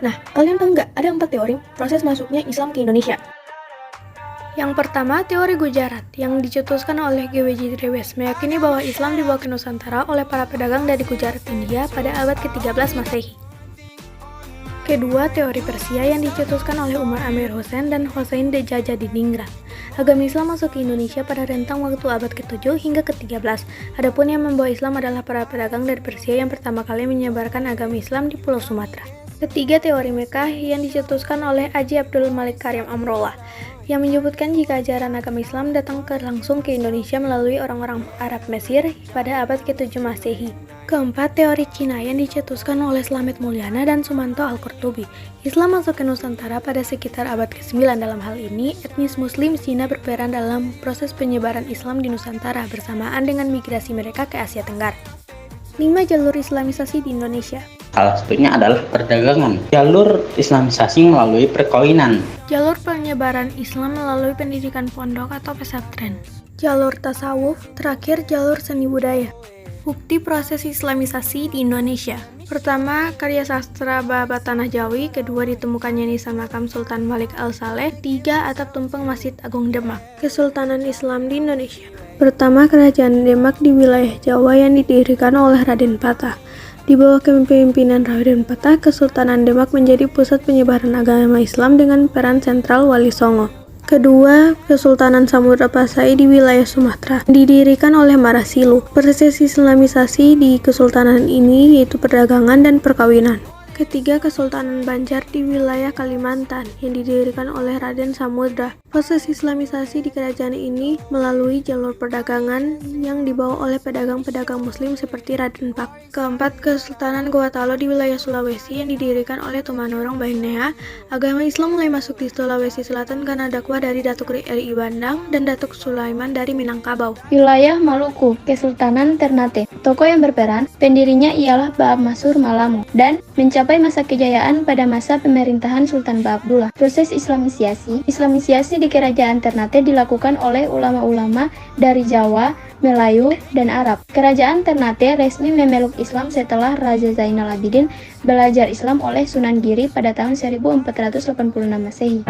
Nah, kalian tahu nggak ada 4 teori proses masuknya Islam ke Indonesia? Yang pertama, teori Gujarat yang dicetuskan oleh G.W.J. Trewes meyakini bahwa Islam dibawa ke Nusantara oleh para pedagang dari Gujarat, India pada abad ke-13 Masehi. Kedua, teori Persia yang dicetuskan oleh Umar Amir Hussein dan Hossein Dejaja di Ningrat. Agama Islam masuk ke Indonesia pada rentang waktu abad ke-7 hingga ke-13. Adapun yang membawa Islam adalah para pedagang dari Persia yang pertama kali menyebarkan agama Islam di Pulau Sumatera. Ketiga, teori Mekah yang dicetuskan oleh Haji Abdul Malik Karim Amrullah yang menyebutkan jika ajaran agama Islam datang langsung ke Indonesia melalui orang-orang Arab Mesir pada abad ke-7 Masehi. Keempat, teori Cina yang dicetuskan oleh Slamet Mulyana dan Sumanto Al-Qurtubi. Islam masuk ke Nusantara pada sekitar abad ke-9. Dalam hal ini, etnis Muslim Cina berperan dalam proses penyebaran Islam di Nusantara bersamaan dengan migrasi mereka ke Asia Tenggara. 5. Jalur Islamisasi di Indonesia. Salah satunya adalah perdagangan. Jalur Islamisasi melalui perkawinan. Jalur penyebaran Islam melalui pendidikan pondok atau pesantren. Jalur tasawuf. Terakhir, jalur seni budaya. Bukti proses Islamisasi di Indonesia. Pertama, karya sastra Baba Tanah Jawi. Kedua, ditemukannya nisan makam Sultan Malik Al-Saleh. 3. Atap tumpeng Masjid Agung Demak. Kesultanan Islam di Indonesia. Pertama, Kerajaan Demak di wilayah Jawa yang didirikan oleh Raden Patah. Di bawah kepemimpinan Raden Patah, Kesultanan Demak menjadi pusat penyebaran agama Islam dengan peran sentral Wali Songo. Kedua, Kesultanan Samudra Pasai di wilayah Sumatera, didirikan oleh Marasilu. Proses Islamisasi di kesultanan ini yaitu perdagangan dan perkawinan. Ketiga, Kesultanan Banjar di wilayah Kalimantan yang didirikan oleh Raden Samudra. Proses Islamisasi di kerajaan ini melalui jalur perdagangan yang dibawa oleh pedagang-pedagang Muslim seperti Raden Pak. Keempat, Kesultanan Gorontalo di wilayah Sulawesi yang didirikan oleh Tumanurung Bahinea. Agama Islam mulai masuk di Sulawesi Selatan karena dakwah dari Datuk R.I. Bandang dan Datuk Sulaiman dari Minangkabau. Wilayah Maluku, Kesultanan Ternate. Tokoh yang berperan, pendirinya ialah Baab Masur Malamu dan mencapai masa kejayaan pada masa pemerintahan Sultan Baabdullah. Proses Islamisasi di Kerajaan Ternate dilakukan oleh ulama-ulama dari Jawa, Melayu, dan Arab. Kerajaan Ternate resmi memeluk Islam setelah Raja Zainal Abidin belajar Islam oleh Sunan Giri pada tahun 1486 Masehi.